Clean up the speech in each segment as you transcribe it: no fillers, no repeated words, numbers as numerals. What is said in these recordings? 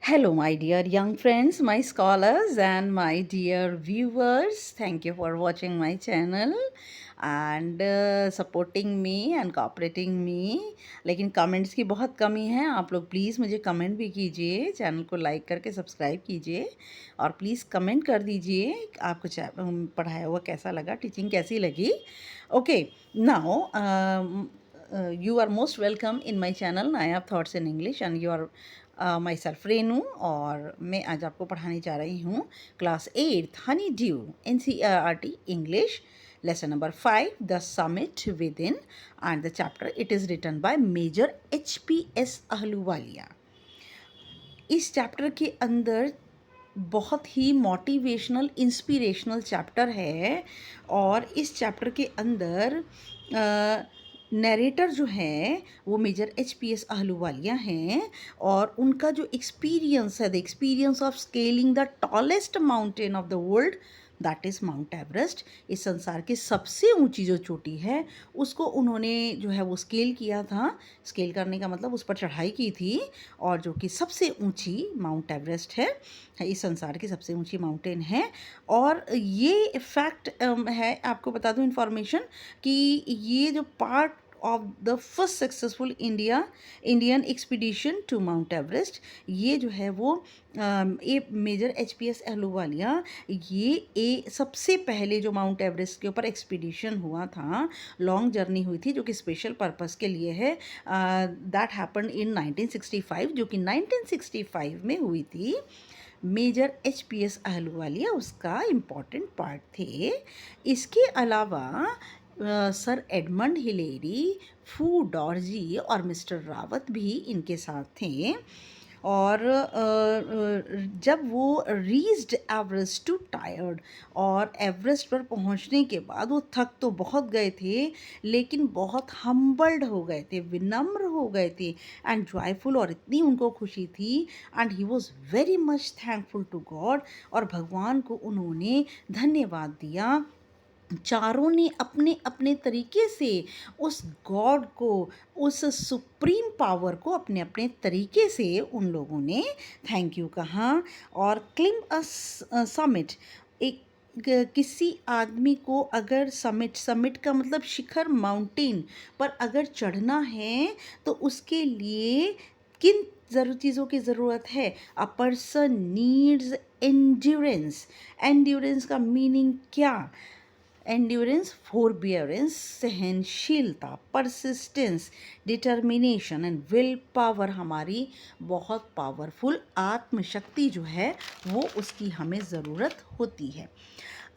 Hello, my dear young friends, my scholars, and my dear viewers. Thank you for watching my channel and supporting me and cooperating me. लेकिन comments की बहुत कमी है। आप लोग please मुझे comment भी कीजिए, चैनल को लाइक करके सब्सक्राइब कीजिए और प्लीज़ कमेंट कर दीजिए आपको पढ़ाया हुआ कैसा लगा, टीचिंग कैसी लगी. Okay, now you are most welcome in my channel Nayab Thoughts in English and you are myself Renu. और मैं आज आपको पढ़ाने जा रही हूँ class 8 honeydew NCERT English lesson number 5 the summit within and the chapter it is written by major HPS Ahluwalia. इस chapter के अंदर बहुत ही मोटिवेशनल इंस्पिरेशनल चैप्टर है और इस चैप्टर के अंदर नरेटर जो हैं वो मेजर HPS अहलूवालिया हैं और उनका जो एक्सपीरियंस है, the experience of scaling the tallest mountain of the world that is mount Everest. इस संसार की सबसे ऊंची जो चोटी है उसको उन्होंने जो है वो स्केल किया था. स्केल करने का मतलब उस पर चढ़ाई की थी और जो कि सबसे ऊंची माउंट एवरेस्ट है, इस संसार की सबसे ऊंची माउंटेन है. और ये फैक्ट है, आपको बता दूं इन्फॉर्मेशन कि ये जो part of the first successful Indian expedition to mount Everest, ये जो है वो ये मेजर HPS अहलूवालिया ये सबसे पहले जो माउंट एवरेस्ट के ऊपर एक्सपीडिशन हुआ था, लॉन्ग जर्नी हुई थी जो कि स्पेशल पर्पस के लिए है, दैट हैपन इन 1965, जो कि 1965 में हुई थी. मेजर HPS अहलूवालिया उसका इम्पॉर्टेंट पार्ट थे. इसके अलावा सर एडमंड हिलेरी, फू डॉर्जी और मिस्टर रावत भी इनके साथ थे. और जब वो रीच्ड एवरेस्ट टू टायर्ड, और एवरेस्ट पर पहुंचने के बाद वो थक तो बहुत गए थे लेकिन बहुत हम्बल्ड हो गए थे, विनम्र हो गए थे एंड जॉयफुल, और इतनी उनको खुशी थी and he was very much thankful to God, और भगवान को उन्होंने धन्यवाद दिया. चारों ने अपने अपने तरीके से उस गॉड को, उस सुप्रीम पावर को अपने अपने तरीके से उन लोगों ने थैंक यू कहा. और क्लिम अ समिट, एक किसी आदमी को अगर समिट का मतलब शिखर, माउंटेन पर अगर चढ़ना है तो उसके लिए किन चीज़ों की ज़रूरत है? A person needs endurance. Endurance का मीनिंग क्या? एंड्योरेंस, फोरबियरेंस, सहनशीलता, persistence, determination and will power. हमारी बहुत पावरफुल आत्मशक्ति जो है वो उसकी हमें ज़रूरत होती है.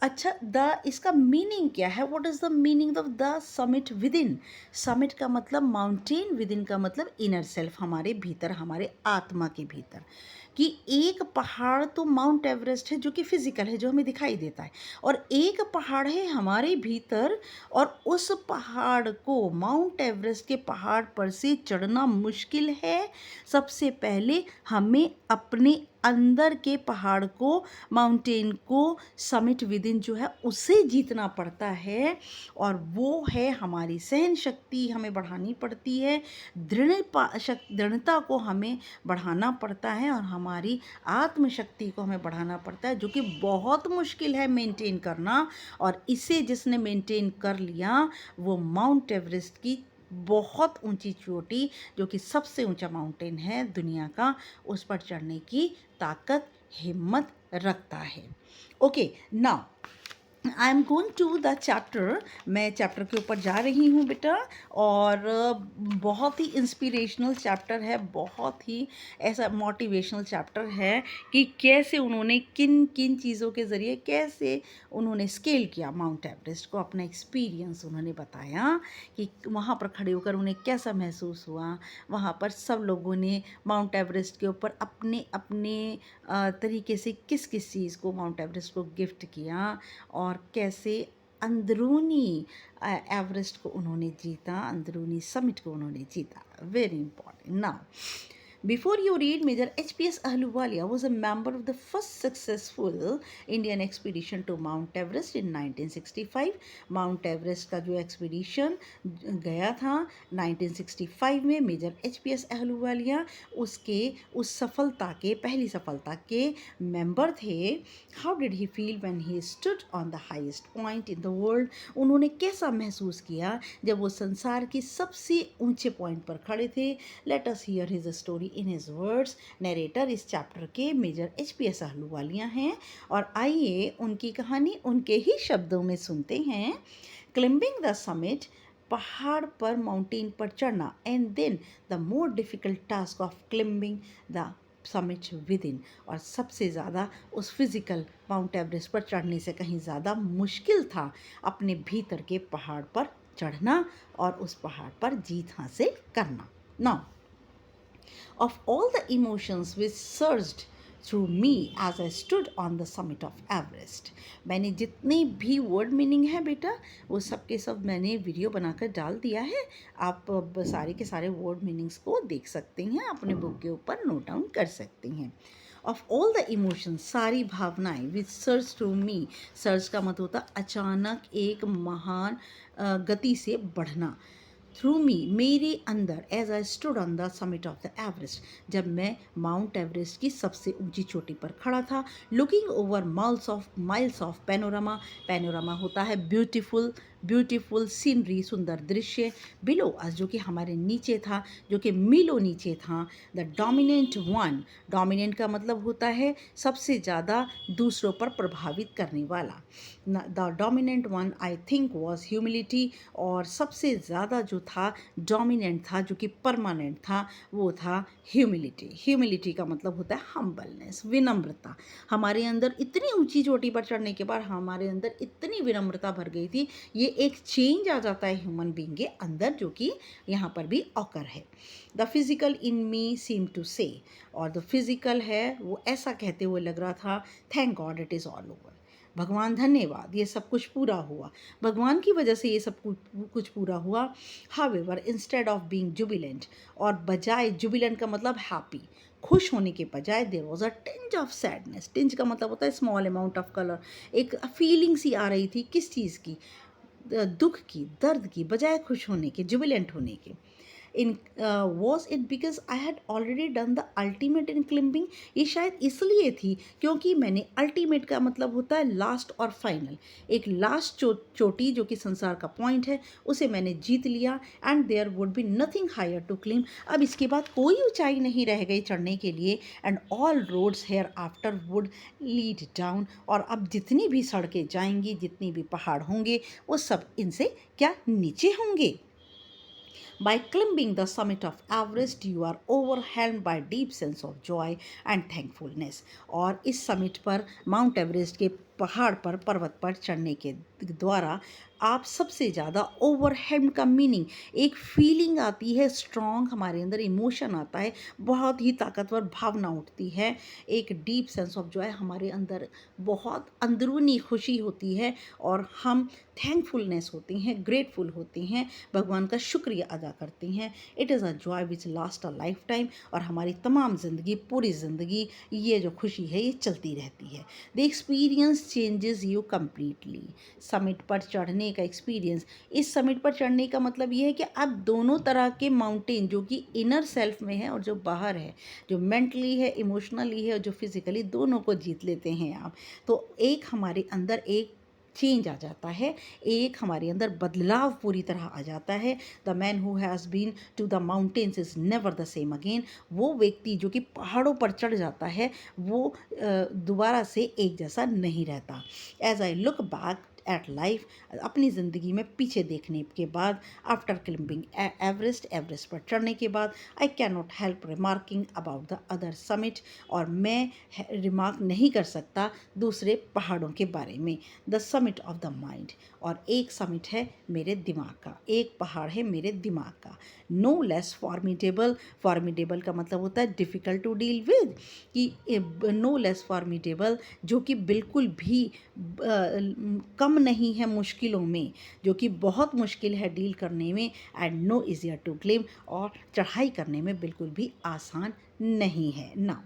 अच्छा, इसका मीनिंग क्या है? What is the meaning of the summit with in? Summit का मतलब माउंटेन, विद इन का मतलब इनर सेल्फ, हमारे भीतर, हमारे आत्मा के भीतर. कि एक पहाड़ तो माउंट एवरेस्ट है जो कि फिजिकल है, जो हमें दिखाई देता है, और एक पहाड़ है हमारे भीतर, और उस पहाड़ को, माउंट एवरेस्ट के पहाड़ पर से चढ़ना मुश्किल है. सबसे पहले हमें अपने अंदर के पहाड़ को, माउंटेन को, समिट विद इन जो है उसे जीतना पड़ता है. और वो है हमारी सहन शक्ति, हमें बढ़ानी पड़ती है, दृढ़ता को हमें बढ़ाना पड़ता है, और हमारी आत्मशक्ति को हमें बढ़ाना पड़ता है, जो कि बहुत मुश्किल है मेंटेन करना. और इसे जिसने मेंटेन कर लिया वो माउंट एवरेस्ट की बहुत ऊंची चोटी, जो कि सबसे ऊंचा माउंटेन है दुनिया का, उस पर चढ़ने की ताकत, हिम्मत रखता है. Okay, now I am going to the chapter. मैं चैप्टर के ऊपर जा रही हूँ बेटा, और बहुत ही इंस्पिरेशनल चैप्टर है, बहुत ही ऐसा मोटिवेशनल चैप्टर है कि कैसे उन्होंने किन किन चीज़ों के ज़रिए कैसे उन्होंने स्केल किया माउंट एवरेस्ट को. अपना एक्सपीरियंस उन्होंने बताया कि वहाँ पर खड़े होकर उन्हें कैसा महसूस हुआ. वहाँ पर सब लोगों ने माउंट एवरेस्ट के ऊपर अपने अपने तरीके से किस किस चीज़ को, माउंट एवरेस्ट को गिफ्ट किया, और कैसे अंदरूनी एवरेस्ट को उन्होंने जीता, अंदरूनी समिट को उन्होंने जीता. Very important. Now Before you read, Major HPS Ahluwalia was a member of the first successful Indian expedition to Mount Everest in 1965. Mount Everest का जो expedition गया था 1965 में मेजर HPS अहलूवालिया उसके उस सफलता के पहली सफलता के मेंबर थे. How did he feel when he stood on the highest point in the world. उन्होंने कैसा महसूस किया जब वो संसार की सबसे ऊंचे पॉइंट पर खड़े थे. Let us here his story in his words. Narrator इस चैप्टर के मेजर HPS अहलूवालिया हैं और आइए उनकी कहानी उनके ही शब्दों में सुनते हैं. क्लाइंबिंग द समिट, पहाड़ पर माउंटेन पर चढ़ना, and then the more difficult task of climbing the summit within. और सबसे ज़्यादा उस फिज़िकल माउंट एवरेस्ट पर चढ़ने से कहीं ज़्यादा मुश्किल था अपने भीतर के पहाड़ पर चढ़ना और उस पहाड़ पर जीत हासिल करना. Now of all the emotions which surged through me as I stood on the summit of Everest. मैंने जितने भी वर्ड मीनिंग है बेटा वो सब के सब मैंने वीडियो बनाकर डाल दिया है. आप सारे के सारे वर्ड मीनिंग्स को देख सकते हैं, अपने बुक के ऊपर नोट डाउन कर सकते हैं. ऑफ ऑल द इमोशंस, सारी भावनाएं, विच सर्ज थ्रू मी. सर्ज का मतलब होता अचानक एक महान गति से बढ़ना. थ्रू मी, मेरे अंदर, as I stood on the summit of the Everest, जब मैं माउंट एवरेस्ट की सबसे ऊंची चोटी पर खड़ा था. Looking over miles of panorama. Panorama होता है ब्यूटीफुल सीनरी, सुंदर दृश्य. बिलो अस, जो कि हमारे नीचे था, जो कि मीलों नीचे था. द डोमिनेंट वन, डोमिनेंट का मतलब होता है सबसे ज़्यादा दूसरों पर प्रभावित करने वाला. The dominant one I think was humility, और सबसे ज़्यादा जो था डोमिनेंट था, जो कि परमानेंट था, वो था ह्यूमिलिटी. ह्यूमिलिटी का मतलब होता है हम्बलनेस, विनम्रता. हमारे अंदर इतनी ऊंची चोटी पर चढ़ने के बाद हमारे अंदर इतनी विनम्रता भर गई थी. ये एक चेंज आ जाता है ह्यूमन बीइंग के अंदर, जो कि यहाँ पर भी ऑकर है. The physical in me seem to say, और द फिजिकल है वो ऐसा कहते हुए लग रहा था, thank God it is all over. भगवान धन्यवाद, ये सब कुछ पूरा हुआ, भगवान की वजह से ये सब कुछ पूरा हुआ. However, instead of being Jubilant, और बजाय, जुबिलेंट का मतलब हैप्पी, खुश होने के बजाय, there was a tinge of sadness. Tinge का मतलब होता है स्मॉल अमाउंट ऑफ कलर. एक फीलिंग सी आ रही थी, किस चीज़ की, दुख की, दर्द की, बजाय खुश होने के, जुबिलेंट होने के. In was it because I had already done the ultimate in climbing. ये शायद इसलिए थी क्योंकि मैंने, अल्टीमेट का मतलब होता है लास्ट और फाइनल, एक लास्ट चोटी जो कि संसार का पॉइंट है, उसे मैंने जीत लिया. And there would be nothing higher to climb. अब इसके बाद कोई ऊंचाई नहीं रह गई चढ़ने के लिए. And all roads hereafter would lead down, और अब जितनी भी सड़कें जाएंगी, जितनी भी पहाड़ होंगे, वो सब इनसे क्या नीचे होंगे. By climbing the summit of Everest, you are overwhelmed by deep sense of joy and thankfulness. और इस समिट पर, माउंट एवरेस्ट के पहाड़ पर, पर्वत पर चढ़ने के द्वारा आप सबसे ज़्यादा, ओवरहेल्म का मीनिंग, एक फीलिंग आती है स्ट्रॉन्ग, हमारे अंदर इमोशन आता है, बहुत ही ताकतवर भावना उठती है, एक डीप सेंस ऑफ जॉय, हमारे अंदर बहुत अंदरूनी खुशी होती है और हम थैंकफुलनेस होती हैं, ग्रेटफुल होती हैं, भगवान का शुक्रिया अदा करती हैं. It is a joy which last a life time, और हमारी तमाम ज़िंदगी, पूरी ज़िंदगी ये जो खुशी है ये चलती रहती है. The experience changes you completely. Summit पर चढ़ने का एक्सपीरियंस, इस समिट पर चढ़ने का मतलब ये है कि आप दोनों तरह के माउंटेन, जो कि इनर सेल्फ में है और जो बाहर है, जो मेंटली है, इमोशनली है और जो फिजिकली, दोनों को जीत लेते हैं आप. तो एक हमारे अंदर एक चेंज आ जाता है, एक हमारे अंदर बदलाव पूरी तरह आ जाता है. The man who has been to the mountains is never the same again. वो व्यक्ति जो कि पहाड़ों पर चढ़ जाता है, वो दोबारा से एक जैसा नहीं रहता. As I look back at life, अपनी ज़िंदगी में पीछे देखने के बाद, आफ्टर क्लिम्बिंग एवरेस्ट पर चढ़ने के बाद, I can not help remarking about the other summit, और मैं रिमार्क नहीं कर सकता दूसरे पहाड़ों के बारे में. The summit of the mind, और एक समिट है मेरे दिमाग का, एक पहाड़ है मेरे दिमाग का. नो लेस फॉर्मिडेबल, फॉर्मिडेबल का मतलब होता है डिफ़िकल्ट टू डील विद, कि नो लेस फॉर्मिडेबल, जो कि बिल्कुल भी कम नहीं है मुश्किलों में, जो कि बहुत मुश्किल है डील करने में. And no easier to climb, और चढ़ाई करने में बिल्कुल भी आसान नहीं है ना।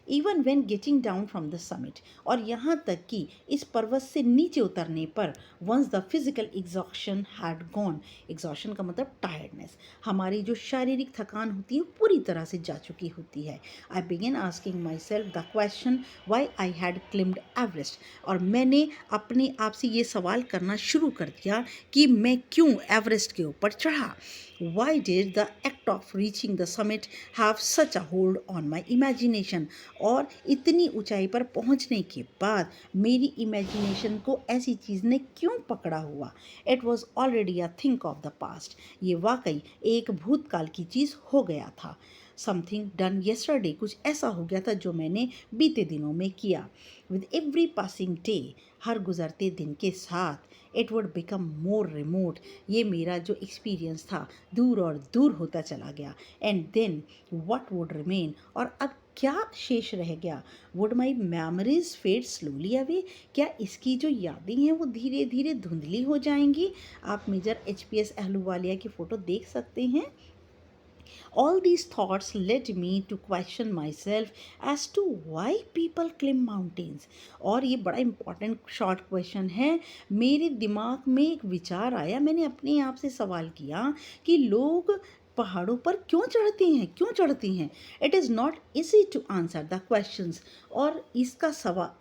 Even when getting down from the summit, और यहाँ तक कि इस पर्वत से नीचे उतरने पर, once the physical exhaustion had gone, exhaustion का मतलब टायर्डनेस, हमारी जो शारीरिक थकान होती है पूरी तरह से जा चुकी होती है, I begin asking myself the question why I had climbed Everest, और मैंने अपने आप से ये सवाल करना शुरू कर दिया कि मैं क्यों एवरेस्ट के ऊपर चढ़ा। Why did the act of reaching the summit have such a hold on my imagination? और इतनी ऊंचाई पर पहुंचने के बाद मेरी इमेजिनेशन को ऐसी चीज़ ने क्यों पकड़ा हुआ? It was already a think of the past, ये वाकई एक भूतकाल की चीज़ हो गया था। समथिंग डन येस्टरडे, कुछ ऐसा हो गया था जो मैंने बीते दिनों में किया। विद एवरी पासिंग डे, हर गुजरते दिन के साथ, it would become more remote, ये मेरा जो एक्सपीरियंस था दूर और दूर होता चला गया। And then what would remain, और अब क्या शेष रह गया? Would my memories fade slowly away, क्या इसकी जो यादें हैं वो धीरे धीरे धुंधली हो जाएंगी? आप मेजर HPS अहलूवालिया की फ़ोटो देख सकते हैं। All these thoughts led me to question myself as to why people climb mountains. और ये बड़ा इम्पॉर्टेंट शॉर्ट क्वेश्चन है। मेरे दिमाग में एक विचार आया, मैंने अपने आप से सवाल किया कि लोग पहाड़ों पर क्यों चढ़ते हैं, क्यों चढ़ती हैं? It is not easy to answer the questions, और इसका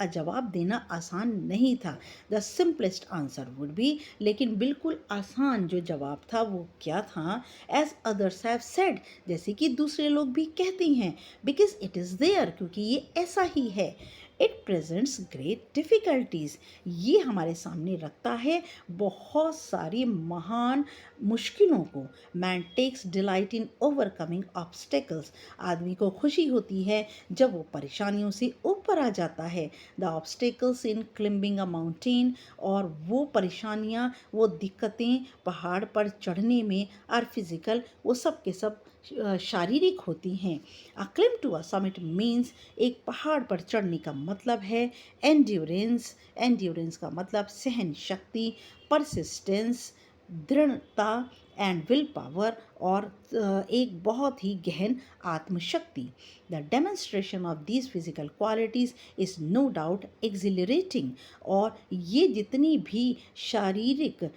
जवाब देना आसान नहीं था। The simplest answer would be, लेकिन बिल्कुल आसान जो जवाब था वो क्या था? एज अदर्स हैव सेड, जैसे कि दूसरे लोग भी कहते हैं, बिकॉज इट इज़ देयर, क्योंकि ये ऐसा ही है। इट प्रेजेंट्स ग्रेट डिफ़िकल्टीज़, ये हमारे सामने रखता है बहुत सारी महान मुश्किलों को। Man takes delight in overcoming obstacles, आदमी को खुशी होती है जब वो परेशानियों से ऊपर आ जाता है। The obstacles in climbing a mountain, और वो परेशानियाँ, वो दिक्कतें पहाड़ पर चढ़ने में आर फिज़िकल, वो सब के सब शारीरिक होती हैं। A climb to a summit means, एक पहाड़ पर चढ़ने का मतलब है एंड्योरेंस, एंड्योरेंस का मतलब सहन शक्ति, परसिस्टेंस, दृढ़ता, एंड विल पावर, और एक बहुत ही गहन आत्मशक्ति। The demonstration of these physical qualities is no doubt accelerating, और ये जितनी भी शारीरिक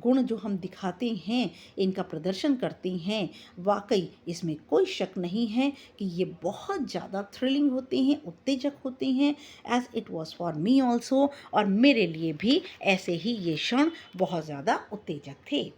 गुण जो हम दिखाते हैं, इनका प्रदर्शन करते हैं, वाकई इसमें कोई शक नहीं है कि ये बहुत ज़्यादा थ्रिलिंग होते हैं, उत्तेजक होते हैं, as it was for me also, और मेरे लिए भी ऐसे ही ये क्षण बहुत ज़्यादा उत्तेजक थे।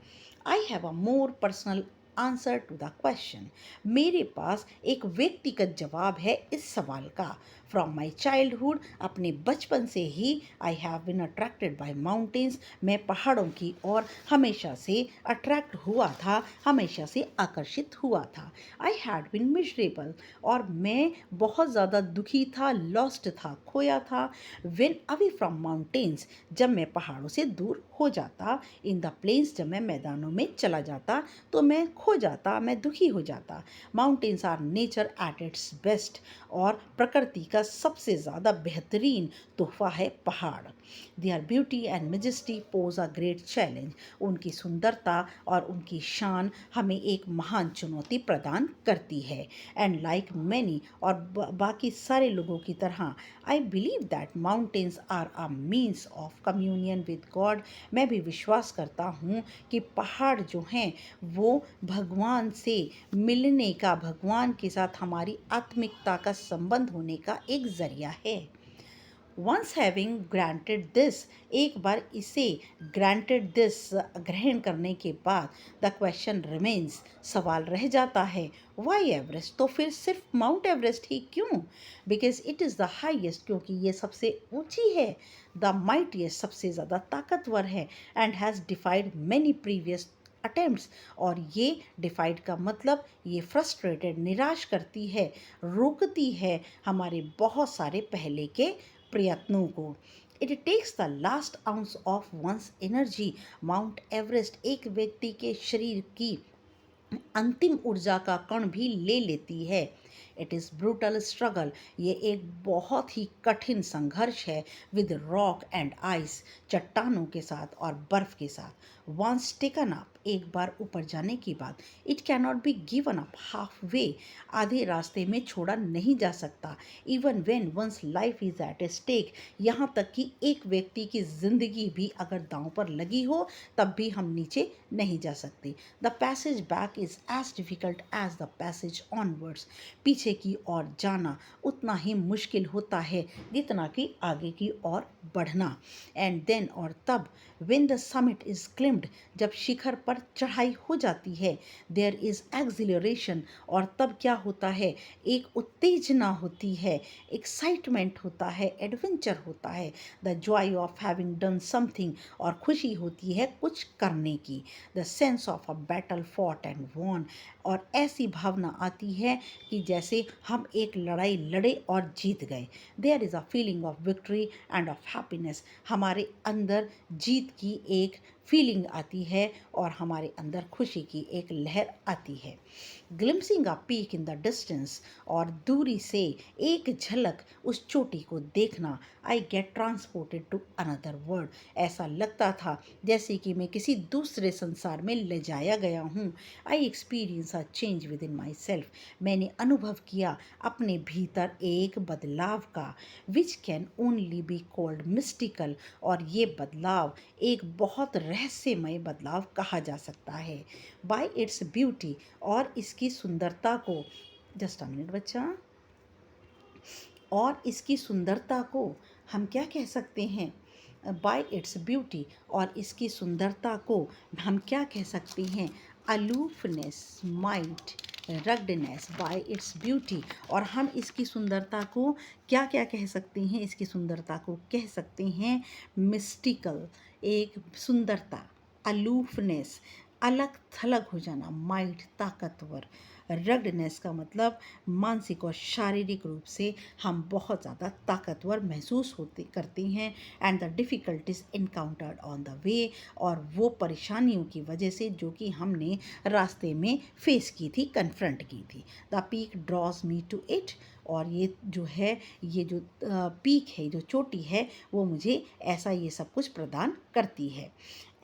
I have a more personal answer to the question, मेरे पास एक व्यक्तिगत जवाब है इस सवाल का। फ्रॉम माई चाइल्डहुड, अपने बचपन से ही I have been attracted by mountains, मैं पहाड़ों की ओर हमेशा से अट्रैक्ट हुआ था, हमेशा से आकर्षित हुआ था। आई हैड बिन मिजरेबल, और मैं बहुत ज़्यादा दुखी था, लॉस्ट था, खोया था। वेन अवे फ्रॉम माउंटेन्स, जब मैं पहाड़ों से दूर हो जाता। इन द प्लेन्स, जब मैं मैदानों में चला जाता तो मैं खो जाता, मैं दुखी हो जाता। Mountains are nature at its best, और प्रकृति का सबसे ज़्यादा बेहतरीन तोहफा है पहाड़। Their beauty and majesty pose a great challenge, उनकी सुंदरता और उनकी शान हमें एक महान चुनौती प्रदान करती है। एंड लाइक मैनी, और बाकी सारे लोगों की तरह, I believe that mountains are a means of communion with God, मैं भी विश्वास करता हूँ कि पहाड़ जो हैं वो भगवान से मिलने का, भगवान के साथ हमारी आत्मिकता का संबंध होने का एक ज़रिया है। वंस हैविंग ग्रांटेड दिस, एक बार इसे ग्रांटेड दिस, ग्रहण करने के बाद, द क्वेश्चन रिमेन्स, सवाल रह जाता है, वाई एवरेस्ट, तो फिर सिर्फ माउंट एवरेस्ट ही क्यों? Because it is the highest, क्योंकि ये सबसे ऊंची है। द माइटिएस्ट, सबसे ज़्यादा ताकतवर है। And has डिफाइड many previous attempts, और ये डिफाइड का मतलब ये फ्रस्ट्रेटेड, निराश करती है, रोकती है हमारे बहुत सारे पहले के प्रयत्नों को। It takes the last ounce of one's energy, mount Everest एक व्यक्ति के शरीर की अंतिम ऊर्जा का कण भी ले लेती है। इट इज़ ब्रूटल स्ट्रगल, ये एक बहुत ही कठिन संघर्ष है। विद रॉक एंड आइस, चट्टानों के साथ और बर्फ के साथ। वंस टेकन अप, एक बार ऊपर जाने के बाद it cannot be given up half way, आधे रास्ते में छोड़ा नहीं जा सकता। Even when one's life is at a stake, यहाँ तक कि एक व्यक्ति की जिंदगी भी अगर दांव पर लगी हो तब भी हम नीचे नहीं जा सकते। The passage back is as difficult as the passage onwards, पीछे की ओर जाना उतना ही मुश्किल होता है जितना कि आगे की ओर बढ़ना। एंड देन, और तब, when the summit is climbed, जब शिखर पर चढ़ाई हो जाती है, there is exhilaration, और तब क्या होता है, एक उत्तेजना होती है, एक्साइटमेंट होता है, एडवेंचर होता है, the joy of having done something, और खुशी होती है कुछ करने की, the sense of a battle fought and won, और ऐसी भावना आती है कि जैसे हम एक लड़ाई लड़े और जीत गए। There is a feeling of victory and of happiness, हमारे अंदर जीत की एक फीलिंग आती है और हमारे अंदर खुशी की एक लहर आती है। Glimpsing a peak in the distance, और दूरी से एक झलक उस चोटी को देखना। I get transported to another world, ऐसा लगता था जैसे कि मैं किसी दूसरे संसार में ले जाया गया हूँ। I experience a change with in my self, मैंने अनुभव किया अपने भीतर एक बदलाव का, which can only be called mystical, और ये बदलाव एक बहुत रहस्यमय बदलाव कहा जा सकता है। बाय इट्स ब्यूटी, और इसकी सुंदरता को, जस्ट अ मिनट बच्चा, और इसकी सुंदरता को हम क्या कह सकते हैं, बाय इट्स ब्यूटी, और इसकी सुंदरता को हम क्या कह सकते हैं, aloofness, might, ruggedness, by its beauty, और हम इसकी सुंदरता को क्या क्या कह सकते हैं, इसकी सुंदरता को कह सकते हैं मिस्टिकल, एक सुंदरता, अलूफनेस, अलग थलग हो जाना, माइट, ताकतवर, रगडनेस का मतलब मानसिक और शारीरिक रूप से हम बहुत ज़्यादा ताकतवर महसूस होते करते हैं। And the difficulties encountered on the way, और वो परेशानियों की वजह से जो कि हमने रास्ते में फेस की थी, कन्फ्रंट की थी। The peak draws me to it, और ये जो है, ये जो पीक है, जो चोटी है, वो मुझे ऐसा ये सब कुछ प्रदान करती है।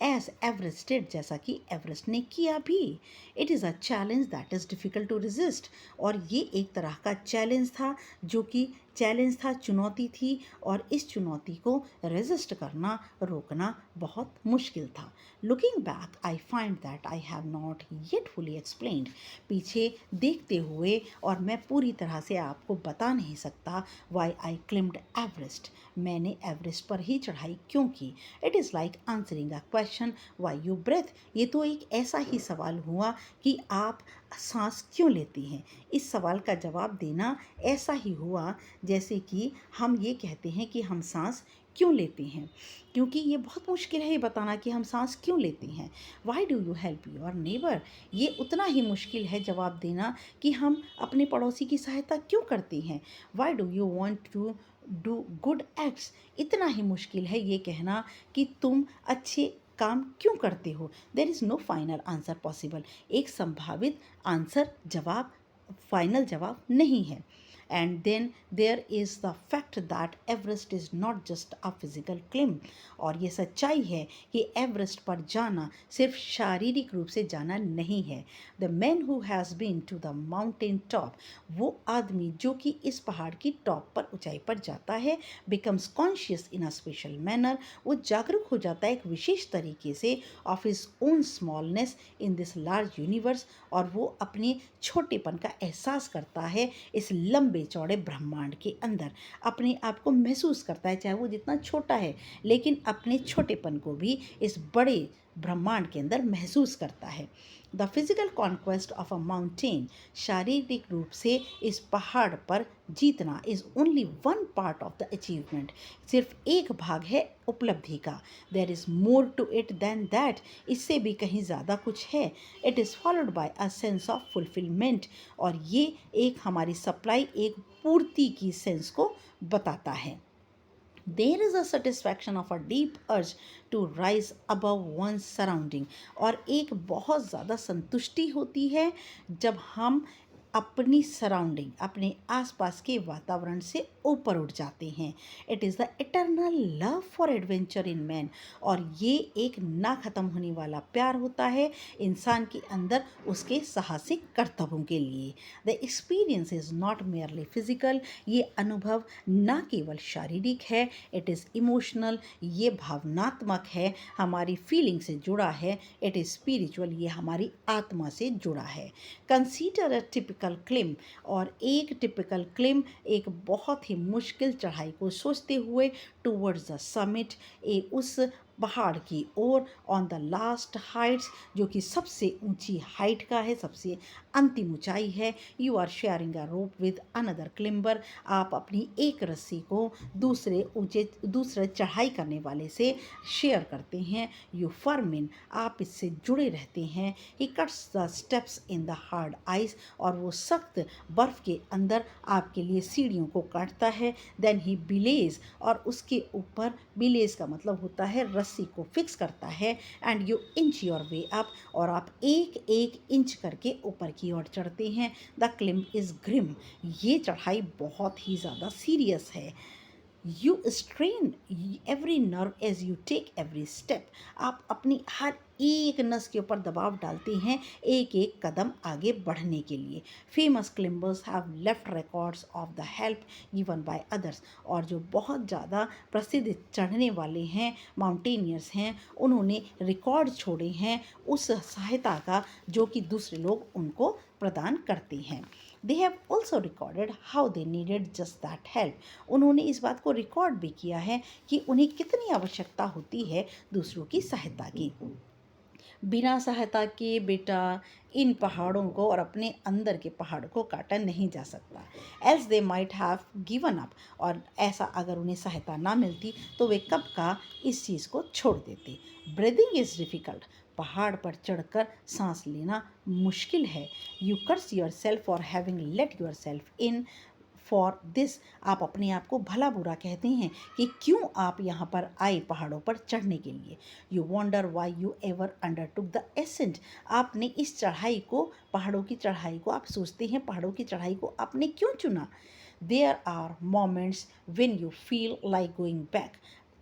एज एवरेस्ट डिड, जैसा कि एवरेस्ट ने किया भी। It is a challenge that is difficult to resist, और ये एक तरह का चैलेंज था जो कि चैलेंज था, चुनौती थी, और इस चुनौती को रेजिस्ट करना, रोकना बहुत मुश्किल था। Looking back I find that I have not yet fully explained, पीछे देखते हुए और मैं पूरी तरह से आपको बता नहीं सकता वाई आई क्लिम्ड एवरेस्ट, मैंने एवरेस्ट पर ही चढ़ाई क्यों की। It is like answering a question why you breathe, ये तो एक ऐसा ही सवाल हुआ कि आप सांस क्यों लेती हैं। इस सवाल का जवाब देना ऐसा ही हुआ जैसे कि हम ये कहते हैं कि हम सांस क्यों लेते हैं, क्योंकि ये बहुत मुश्किल है ये बताना कि हम सांस क्यों लेते हैं। Why do you help your neighbour, ये उतना ही मुश्किल है जवाब देना कि हम अपने पड़ोसी की सहायता क्यों करते हैं। Why do you want to do good acts, इतना ही मुश्किल है ये कहना कि तुम अच्छे काम क्यों करते हो। There is no final answer possible, एक संभावित आंसर, जवाब, फाइनल जवाब नहीं है। And then there is the fact that Everest is not just a physical climb, और ये सच्चाई है कि एवरेस्ट पर जाना सिर्फ शारीरिक रूप से जाना नहीं है। The man who has been to the mountain top, वो आदमी जो कि इस पहाड़ की टॉप पर, ऊंचाई पर जाता है, becomes conscious in a special manner, वो जागरूक हो जाता है एक विशेष तरीके से, of his own smallness in this large universe, और वो अपने छोटेपन का एहसास करता है इस लंबे चौड़े ब्रह्मांड के अंदर, अपने आप को महसूस करता है, चाहे वो जितना छोटा है, लेकिन अपने छोटेपन को भी इस बड़े ब्रह्मांड के अंदर महसूस करता है। The physical conquest of a mountain, शारीरिक रूप से इस पहाड़ पर जीतना, is only one part of the achievement, सिर्फ एक भाग है उपलब्धि का। There is more to it than that, इससे भी कहीं ज़्यादा कुछ है। It is followed by a sense of fulfilment, और ये एक हमारी सप्लाई, एक पूर्ति की सेंस को बताता है। There is a satisfaction of a deep urge to rise above one's surrounding, और एक बहुत ज़्यादा संतुष्टि होती है जब हम अपनी सराउंडिंग, अपने आसपास के वातावरण से ऊपर उठ जाते हैं। It is the eternal love for adventure in man, और ये एक ना ख़त्म होने वाला प्यार होता है इंसान के अंदर उसके साहसिक कर्तव्यों के लिए। The experience is not merely physical, ये अनुभव ना केवल शारीरिक है, इट इज़ इमोशनल, ये भावनात्मक है, हमारी फीलिंग से जुड़ा है। इट इज़ स्पिरिचुअल, ये हमारी आत्मा से जुड़ा है। कंसीडर अ टिपिकल क्लिम, और एक टिपिकल क्लिम एक बहुत ही मुश्किल चढ़ाई को सोचते हुए टूवर्ड्स द समिट, उस पहाड़ की ओर, ऑन द लास्ट हाइट्स, जो कि सबसे ऊंची हाइट का है, सबसे अंतिम ऊंचाई है। You are sharing a rope with another climber, आप अपनी एक रस्सी को दूसरे चढ़ाई करने वाले से शेयर करते हैं। यू फर्मिन, आप इससे जुड़े रहते हैं। ही cuts the steps in the hard ice, और वो सख्त बर्फ़ के अंदर आपके लिए सीढ़ियों को काटता है। देन ही बिलेज, और उसके ऊपर बिलेज का मतलब होता है रस्सी को फिक्स करता है। And you inch your way up, और आप एक एक इंच करके ऊपर की ओर चढ़ते हैं। द क्लिम्ब इज़ ग्रिम, ये चढ़ाई बहुत ही ज़्यादा सीरियस है। You strain every nerve as you take every step, आप अपनी हर एक नस के ऊपर दबाव डालते हैं एक एक कदम आगे बढ़ने के लिए। Famous climbers have left records of the help given by others, और जो बहुत ज़्यादा प्रसिद्ध चढ़ने वाले हैं, माउंटेनियर्स हैं, उन्होंने रिकॉर्ड छोड़े हैं उस सहायता का जो कि दूसरे लोग उनको प्रदान करते हैं। They have also recorded how they needed just that help, उन्होंने इस बात को रिकॉर्ड भी किया है कि उन्हें कितनी आवश्यकता होती है दूसरों की सहायता की। बिना सहायता के बेटा इन पहाड़ों को और अपने अंदर के पहाड़ को काटा नहीं जा सकता। Else they might have given up, और ऐसा अगर उन्हें सहायता ना मिलती तो वे कब का इस चीज़ को छोड़ देते। ब्रीदिंग इज़ डिफ़िकल्ट, पहाड़ पर चढ़कर सांस लेना मुश्किल है। You curse yourself for having let yourself in for this, आप अपने आप को भला बुरा कहते हैं कि क्यों आप यहाँ पर आए पहाड़ों पर चढ़ने के लिए। You wonder why you ever undertook the ascent, आपने इस चढ़ाई को, पहाड़ों की चढ़ाई को, आप सोचते हैं पहाड़ों की चढ़ाई को आपने क्यों चुना। There are moments when you feel like going back,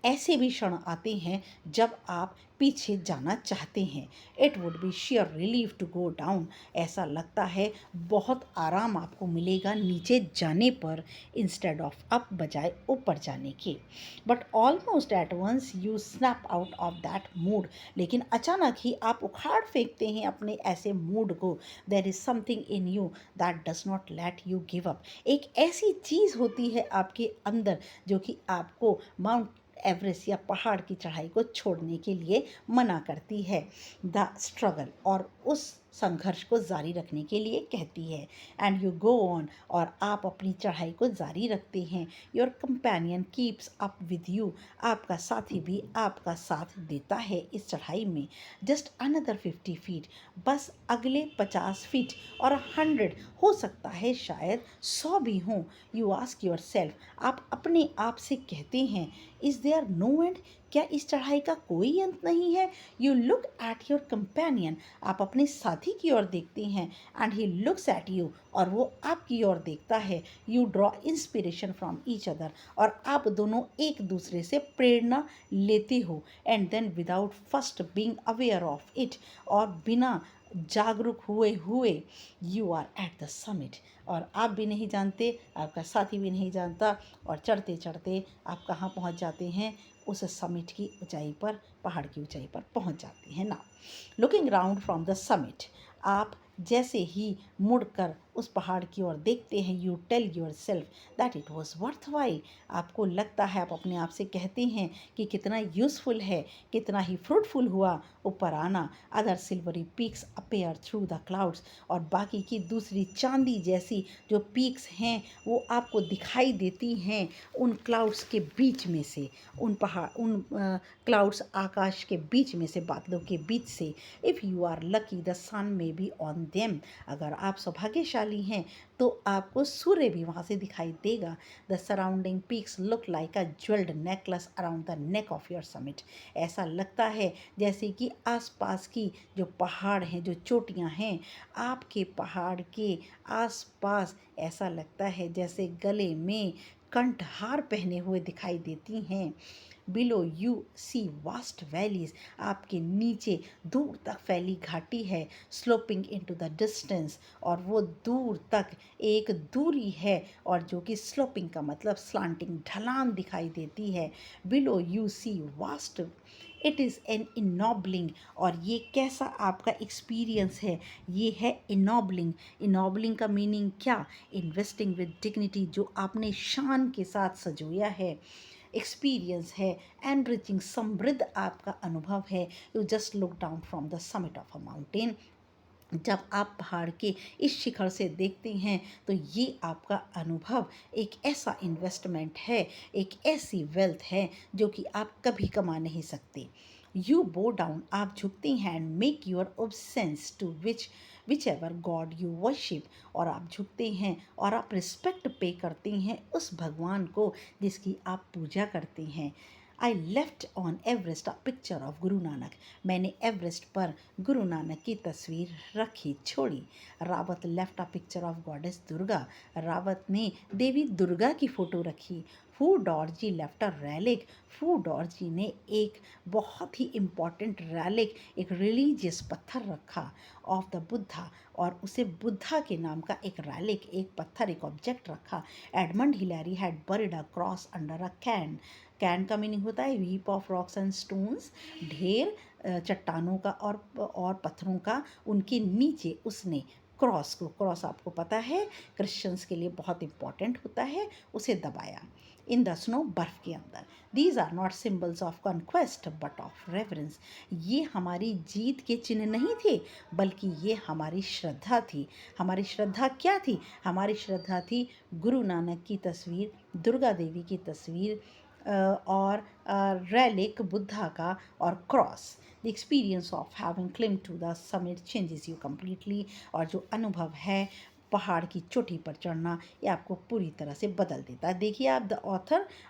ऐसे भी क्षण आते हैं जब आप पीछे जाना चाहते हैं। It would be sheer relief to go down, ऐसा लगता है बहुत आराम आपको मिलेगा नीचे जाने पर, इंस्टेड ऑफ अप, बजाय ऊपर जाने के। But almost at once you snap out of that mood, लेकिन अचानक ही आप उखाड़ फेंकते हैं अपने ऐसे मूड को। There is something in you that does not let you give up, एक ऐसी चीज़ होती है आपके अंदर जो कि आपको माउंट एवरेस्ट या पहाड़ की चढ़ाई को छोड़ने के लिए मना करती है। द स्ट्रगल, और उस संघर्ष को जारी रखने के लिए कहती है। एंड यू गो ऑन, और आप अपनी चढ़ाई को जारी रखते हैं। Your companion keeps up with you, आपका साथी भी आपका साथ देता है इस चढ़ाई में। जस्ट अनदर 50 फीट, बस अगले 50 फीट, और 100, हो सकता है शायद 100 भी हों। यू आस्क योर सेल्फ, आप अपने आप से कहते हैं, इज़ देयर नो एंड, क्या इस चढ़ाई का कोई अंत नहीं है। You look at your companion, आप अपने साथी की ओर देखते हैं। And he looks at you, और वो आपकी ओर देखता है। You draw inspiration from each other, और आप दोनों एक दूसरे से प्रेरणा लेते हो। And then without first being aware of it, और बिना जागरूक हुए हुए, you are at the summit, और आप भी नहीं जानते, आपका साथी भी नहीं जानता, और चढ़ते चढ़ते आप कहाँ पहुँच जाते हैं, उस समिट की ऊंचाई पर, पहाड़ की ऊंचाई पर पहुँच जाते हैं ना। Looking round from the summit, आप जैसे ही मुड़कर उस पहाड़ की ओर देखते हैं, you tell yourself that it was worthwhile, आपको लगता है, आप अपने आप से कहते हैं कि कितना यूज़फुल है, कितना ही फ्रूटफुल हुआ ऊपर आना। Other silvery peaks appear through the clouds, और बाकी की दूसरी चांदी जैसी जो पीक्स हैं वो आपको दिखाई देती हैं उन क्लाउड्स के बीच में से, उन क्लाउड्स, आकाश के बीच में से, बादलों के बीच से। If you are lucky the sun may be on them, अगर आप सौभाग्यशाली वाली हैं तो आपको सूर्य भी वहाँ से दिखाई देगा। The surrounding peaks look like a jewelled necklace around the neck of your summit. ऐसा लगता है जैसे कि आसपास की जो पहाड़ हैं, जो चोटियाँ हैं, आपके पहाड़ के आसपास ऐसा लगता है जैसे गले में कंठहार पहने हुए दिखाई देती हैं। Below you see vast valleys, आपके नीचे दूर तक फैली घाटी है, स्लोपिंग इनटू द डिस्टेंस, और वो दूर तक एक दूरी है और जो कि स्लोपिंग का मतलब स्लांटिंग, ढलान दिखाई देती है। Below you see vast, it is an ennobling, और ये कैसा आपका एक्सपीरियंस है, ये है इनॉबलिंग। इनॉबलिंग का मीनिंग क्या? इन्वेस्टिंग विद डिग्निटी, जो आपने शान के साथ सजोया है। एक्सपीरियंस है, एनरिचिंग, समृद्ध आपका अनुभव है। You just look down from the summit of a mountain, जब आप पहाड़ के इस शिखर से देखते हैं तो ये आपका अनुभव एक ऐसा इन्वेस्टमेंट है, एक ऐसी वेल्थ है जो कि आप कभी कमा नहीं सकते। यू बो डाउन, आप झुकते हैं, and make your obeisance to whichever god you worship, और आप झुकते हैं और आप रिस्पेक्ट पे करते हैं उस भगवान को जिसकी आप पूजा करते हैं। I left on Everest a picture of Guru Nanak, मैंने एवरेस्ट पर गुरु नानक की तस्वीर रखी, छोड़ी। Rawat left a picture of goddess Durga, Rawat ने देवी दुर्गा की फ़ोटो रखी। फू डॉर्जी लेफ्ट अ रैलिक, फू डॉर्जी ने एक बहुत ही इम्पॉर्टेंट रैलिक, एक रिलीजियस पत्थर रखा ऑफ द बुद्धा, और उसे बुद्धा के नाम का एक रैलिक, एक पत्थर, एक ऑब्जेक्ट रखा। Edmund Hillary had buried a cross under a can, can का मीनिंग होता है heap of rocks and stones, ढेर चट्टानों का और पत्थरों का, उनके नीचे उसने क्रॉस को, क्रॉस आपको पता है क्रिश्चियंस के लिए बहुत इंपॉर्टेंट होता है, उसे दबाया। इन द स्नो, बर्फ के अंदर। These are not symbols of conquest but of reverence, ये हमारी जीत के चिन्ह नहीं थे बल्कि ये हमारी श्रद्धा थी। हमारी श्रद्धा क्या थी? हमारी श्रद्धा थी गुरु नानक की तस्वीर, दुर्गा देवी की तस्वीर, और रेलिक बुद्धा का, और cross. The experience of having climb to the summit changes you completely, और जो अनुभव है पहाड़ की चोटी पर चढ़ना, ये आपको पूरी तरह से बदल देता है। देखिए आप, द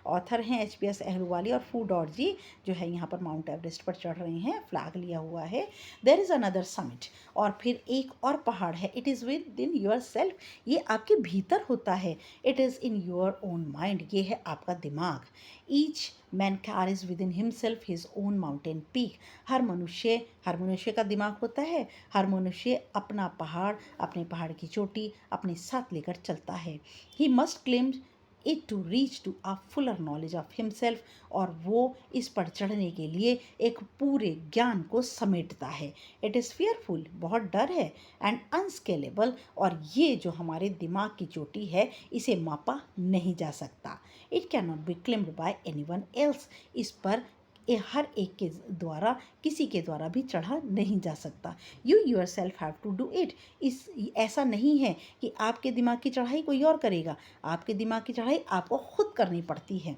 ऑथर हैं एच.पी.एस. अहलूवालिया, और फू डॉर्जी जो है यहाँ पर माउंट एवरेस्ट पर चढ़ रहे हैं, फ्लैग लिया हुआ है। देयर इज़ अनदर समिट, और फिर एक और पहाड़ है। It is within yourself, ये आपके भीतर होता है। It is in your own mind, ये है आपका दिमाग। Each man carries within himself his own mountain peak, हर मनुष्य का दिमाग होता है, हर मनुष्य अपना पहाड़, अपने पहाड़ की चोटी अपने साथ लेकर चलता है। He must climb it to reach to a fuller knowledge of himself, और वो इस पर चढ़ने के लिए एक पूरे ज्ञान को समेटता है। इट इज़ फियरफुल, बहुत डर है, एंड अनस्केलेबल, और ये जो हमारे दिमाग की चोटी है इसे मापा नहीं जा सकता। It can not be claimed by any one else, इस पर हर एक के द्वारा, किसी के द्वारा भी चढ़ा नहीं जा सकता। You yourself have to do it, इस ऐसा नहीं है कि आपके दिमाग की चढ़ाई कोई और करेगा, आपके दिमाग की चढ़ाई आपको खुद करनी पड़ती है।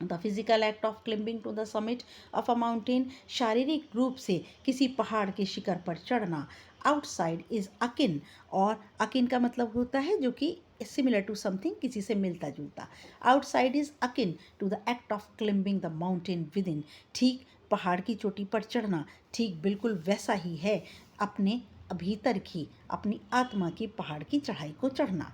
The physical act of climbing to the summit of a mountain, शारीरिक रूप से किसी पहाड़ के शिखर पर चढ़ना। आउटसाइड इज अकिन, और अकिन का मतलब होता है जो कि सिमिलर टू समथिंग, किसी से मिलता जुलता। Outside is akin to the act of climbing the mountain within, ठीक पहाड़ की चोटी पर चढ़ना ठीक बिल्कुल वैसा ही है अपने भीतर की, अपनी आत्मा की पहाड़ की चढ़ाई को चढ़ना।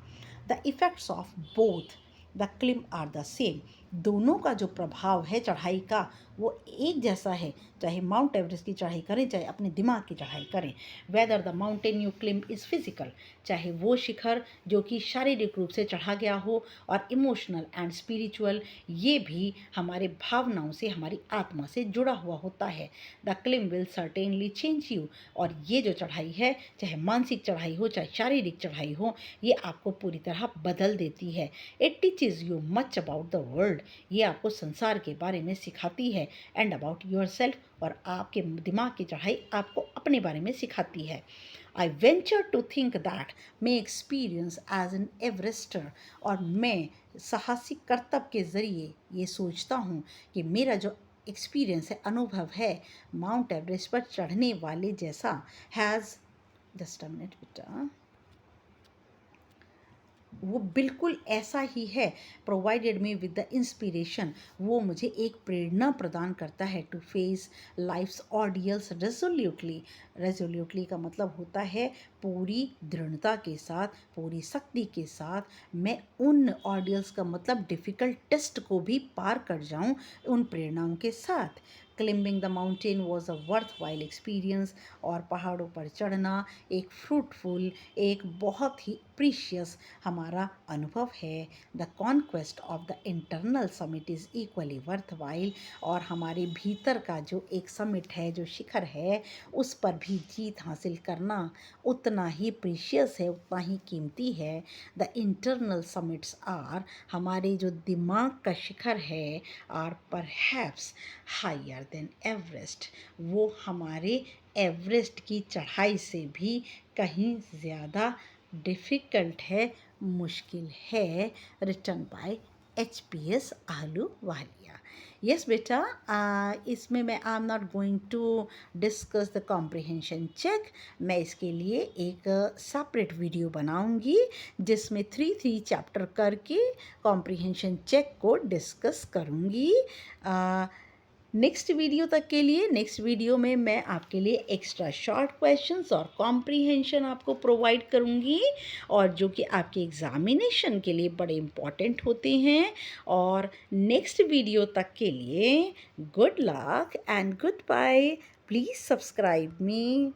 The effects of both the climb are the same, दोनों का जो प्रभाव है चढ़ाई का वो एक जैसा है, चाहे माउंट एवरेस्ट की चढ़ाई करें चाहे अपने दिमाग की चढ़ाई करें। Whether the mountain you climb is physical, चाहे वो शिखर जो कि शारीरिक रूप से चढ़ा गया हो, और इमोशनल एंड स्पिरिचुअल, ये भी हमारे भावनाओं से, हमारी आत्मा से जुड़ा हुआ होता है। The climb will certainly change you, और ये जो चढ़ाई है, चाहे मानसिक चढ़ाई हो चाहे शारीरिक चढ़ाई हो, ये आपको पूरी तरह बदल देती है। It teaches you much about the world, ये आपको संसार के बारे में सिखाती है, एंड अबाउट योर सेल्फ, और आपके दिमाग की चढ़ाई आपको अपने बारे में सिखाती है। आई वेंचर टू थिंक दैट मैं एक्सपीरियंस एज एन एवरेस्टर, और मैं साहसिक कर्तव्य के ज़रिए ये सोचता हूँ कि मेरा जो एक्सपीरियंस है, अनुभव है माउंट एवरेस्ट पर चढ़ने वाले जैसा, हैज़, जस्ट अ मिनट बेटा, वो बिल्कुल ऐसा ही है। Provided me with the inspiration, वो मुझे एक प्रेरणा प्रदान करता है टू फेस लाइफ्स ऑडियल्स रेजोल्यूटली। रेजोल्यूटली का मतलब होता है पूरी दृढ़ता के साथ, पूरी शक्ति के साथ मैं उन ऑडियल्स का मतलब डिफ़िकल्ट टेस्ट को भी पार कर जाऊं उन प्रेरणाओं के साथ। Climbing the mountain was a worth while experience, और पहाड़ों पर चढ़ना एक फ्रूटफुल, एक बहुत ही प्रीशियस हमारा अनुभव है। The conquest of the internal summit is equally worth while, और हमारे भीतर का जो एक समिट है, जो शिखर है, उस पर भी जीत हासिल करना उतना ही प्रीशियस है, उतना ही कीमती है। द इंटरनल समिट्स आर, हमारे जो दिमाग का शिखर है, are perhaps higher than Everest, वो हमारे एवरेस्ट की चढ़ाई से भी कहीं ज़्यादा डिफ़िकल्ट है, मुश्किल है। Written by HPS Ahluwalia. Yes बेटा, इसमें मैं I am not going to discuss the comprehension check. मैं इसके लिए एक सेपरेट वीडियो बनाऊंगी जिसमें 3 चैप्टर करके कॉम्प्रिहेंशन चेक को डिस्कस करूंगी। नेक्स्ट वीडियो तक के लिए, नेक्स्ट वीडियो में मैं आपके लिए एक्स्ट्रा शॉर्ट क्वेश्चंस और कॉम्प्रिहेंशन आपको प्रोवाइड करूंगी, और जो कि आपके एग्जामिनेशन के लिए बड़े इम्पॉर्टेंट होते हैं। और नेक्स्ट वीडियो तक के लिए good luck and goodbye. Please subscribe me.